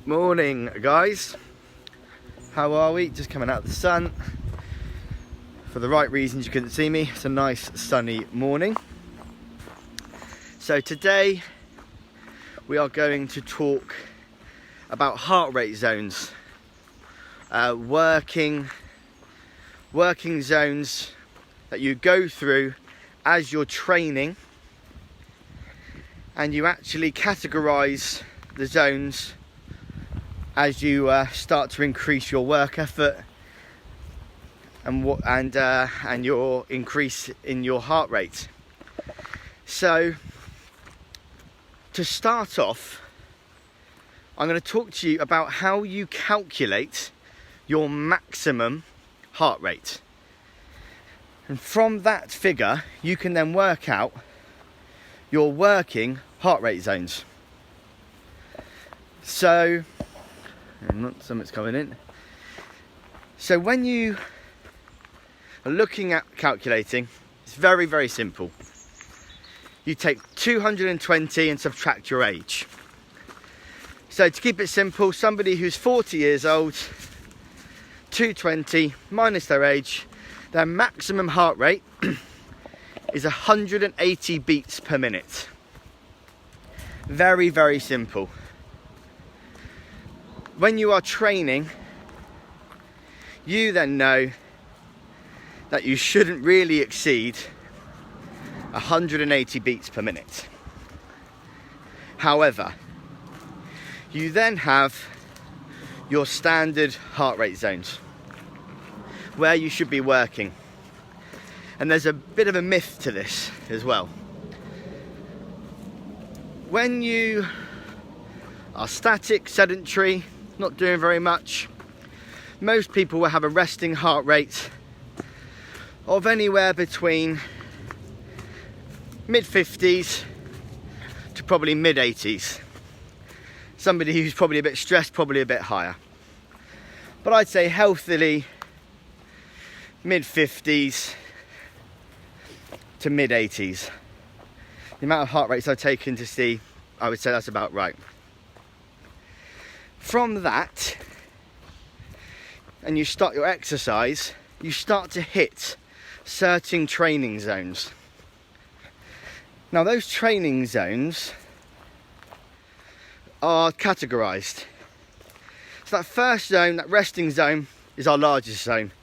Morning guys, how are we? Just coming out of the sun. For the right reasons you couldn't see me, it's a nice sunny morning. So today we are going to talk about heart rate zones, working zones that you go through as you're training, and you actually categorize the zones as you start to increase your work effort and your increase in your heart rate. So to start off, I'm going to talk to you about how you calculate your maximum heart rate. And from that figure, you can then work out your working heart rate zones. So, something's coming in. So when you are looking at calculating, it's very, very simple. You take 220 and subtract your age. So to keep it simple, somebody who's 40 years old, 220 minus their age, their maximum heart rate is 180 beats per minute. Very, very simple. When you are training, you then know that you shouldn't really exceed 180 beats per minute. However, you then have your standard heart rate zones where you should be working. And there's a bit of a myth to this as well. When you are static, sedentary, not doing very much, most people will have a resting heart rate of anywhere between mid-50s to probably mid-80s. Somebody who's probably a bit stressed, probably a bit higher. But I'd say healthily mid-50s to mid-80s. The amount of heart rates I've taken to see, I would say that's about right. From that, and you start your exercise, you start to hit certain training zones. Now those training zones are categorized. So that first zone, that resting zone, is our largest zone.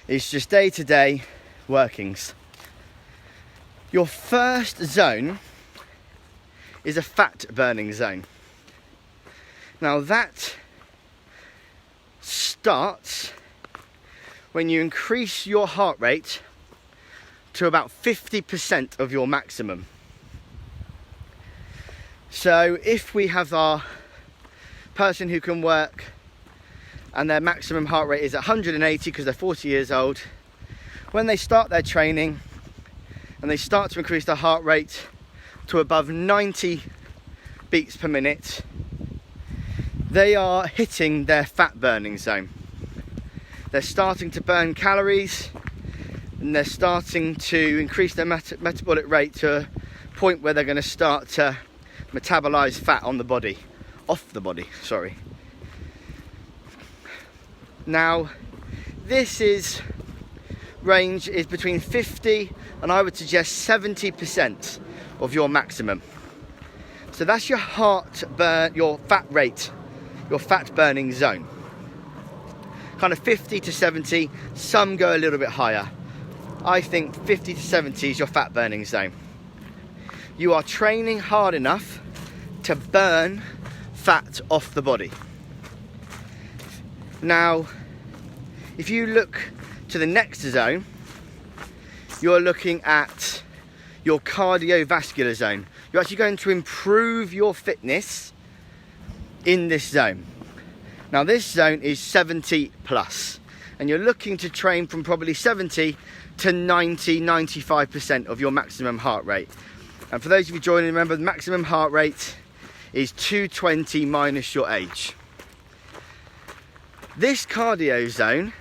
It's just day-to-day workings. Your first zone is a fat burning zone. Now that starts when you increase your heart rate to about 50% of your maximum. So if we have our person who can work and their maximum heart rate is 180 because they're 40 years old, when they start their training and they start to increase their heart rate to above 90 beats per minute, they are hitting their fat burning zone. They're starting to burn calories and they're starting to increase their metabolic rate to a point where they're going to start to metabolize fat off the body. Now, this range is between 50 and I would suggest 70% of your maximum. So that's your your fat rate, your fat burning zone. Kind of 50 to 70, some go a little bit higher. I think 50 to 70 is your fat burning zone. You are training hard enough to burn fat off the body. Now, if you look to the next zone, you're looking at your cardiovascular zone. You're actually going to improve your fitness in this zone. Now this zone is 70 plus, and you're looking to train from probably 70 to 95% of your maximum heart rate. And for those of you joining, remember the maximum heart rate is 220 minus your age. This cardio zone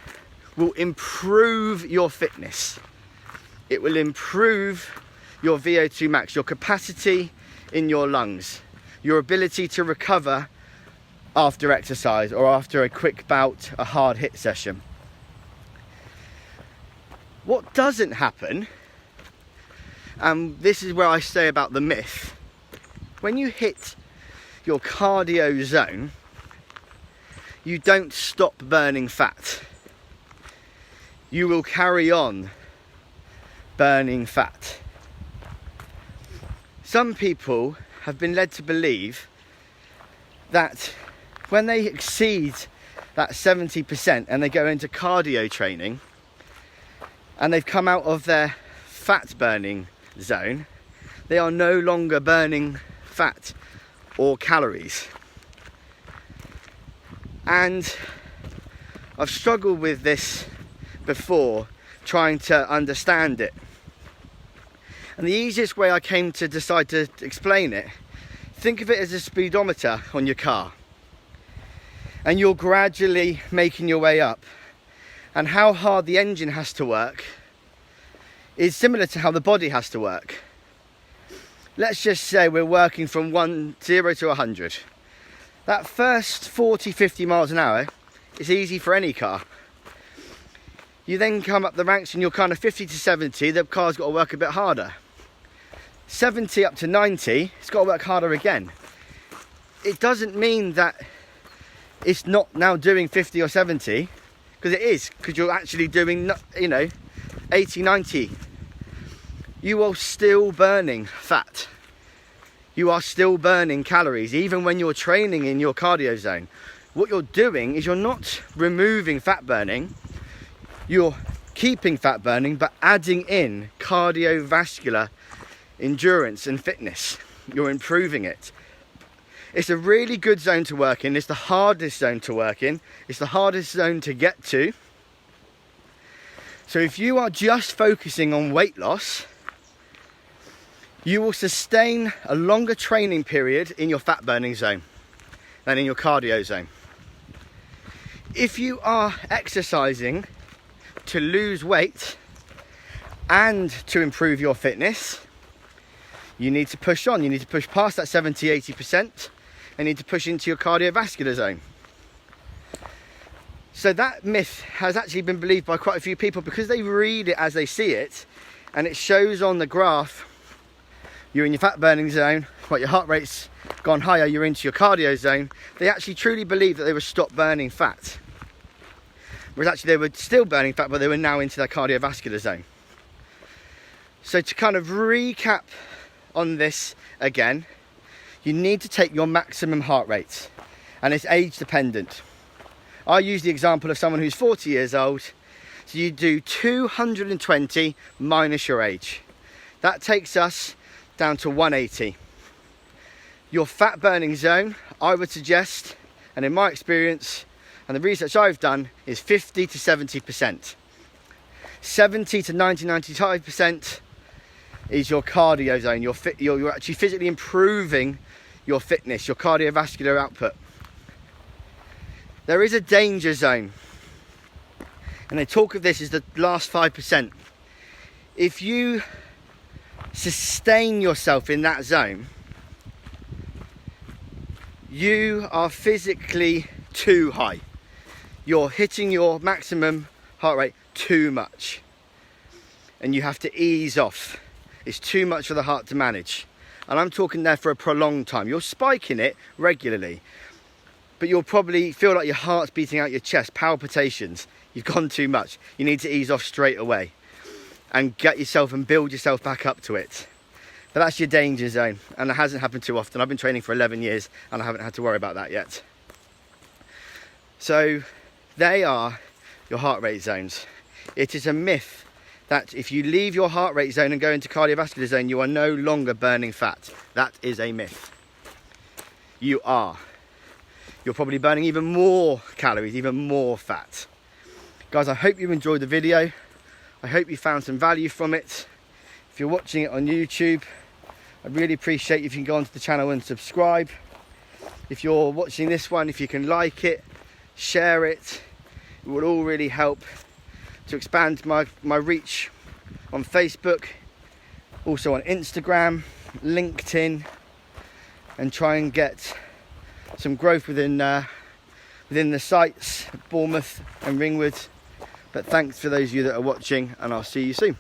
will improve your fitness. It will improve your VO2 max, your capacity in your lungs, your ability to recover after exercise or after a quick bout, a hard hit session. What doesn't happen, and this is where I say about the myth, when you hit your cardio zone, you don't stop burning fat. You will carry on burning fat. Some people have been led to believe that when they exceed that 70% and they go into cardio training and they've come out of their fat burning zone, they are no longer burning fat or calories. And I've struggled with this before, trying to understand it. And the easiest way I came to decide to explain it, think of it as a speedometer on your car. And you're gradually making your way up. And how hard the engine has to work is similar to how the body has to work. Let's just say we're working from 0 to 100. That first 40, 50 miles an hour is easy for any car. You then come up the ranks and you're kind of 50 to 70, the car's got to work a bit harder. 70 up to 90, it's got to work harder again. It doesn't mean that it's not now doing 50 or 70, because it is, because you're actually doing, 80, 90. You are still burning fat. You are still burning calories, even when you're training in your cardio zone. What you're doing is you're not removing fat burning, you're keeping fat burning, but adding in cardiovascular endurance and fitness. You're improving it. It's a really good zone to work in. It's the hardest zone to work in. It's the hardest zone to get to. So if you are just focusing on weight loss, you will sustain a longer training period in your fat burning zone than in your cardio zone. If you are exercising to lose weight and to improve your fitness, you need to push on. You need to push past that 70, 80%. And need to push into your cardiovascular zone. So that myth has actually been believed by quite a few people because they read it as they see it, and it shows on the graph you're in your fat burning zone, your heart rate's gone higher, you're into your cardio zone. They actually truly believe that they would stop burning fat, whereas actually they were still burning fat, but they were now into their cardiovascular zone. So to kind of recap on this again, you need to take your maximum heart rate, and it's age dependent. I use the example of someone who's 40 years old. So you do 220 minus your age. That takes us down to 180. Your fat burning zone, I would suggest, and in my experience and the research I've done, is 50 to 70%. 70 to 90, 95% is your cardio zone. You're actually physically improving your fitness, your cardiovascular output. There is a danger zone, and they talk of this as the last 5%. If you sustain yourself in that zone, you are physically too high. You're hitting your maximum heart rate too much, and you have to ease off. It's too much for the heart to manage. And I'm talking there for a prolonged time. You're spiking it regularly, but you'll probably feel like your heart's beating out your chest, palpitations. You've gone too much. You need to ease off straight away and get yourself and build yourself back up to it. But that's your danger zone, and it hasn't happened too often. I've been training for 11 years and I haven't had to worry about that yet. So they are your heart rate zones. It is a myth that if you leave your heart rate zone and go into cardiovascular zone, you are no longer burning fat. That is a myth. You are. You're probably burning even more calories, even more fat. Guys, I hope you enjoyed the video. I hope you found some value from it. If you're watching it on YouTube, I'd really appreciate if you can go onto the channel and subscribe. If you're watching this one, if you can like it, share it, it would all really help to expand my reach on Facebook, also on Instagram, LinkedIn, and try and get some growth within the sites, Bournemouth and Ringwood. But thanks for those of you that are watching, and I'll see you soon.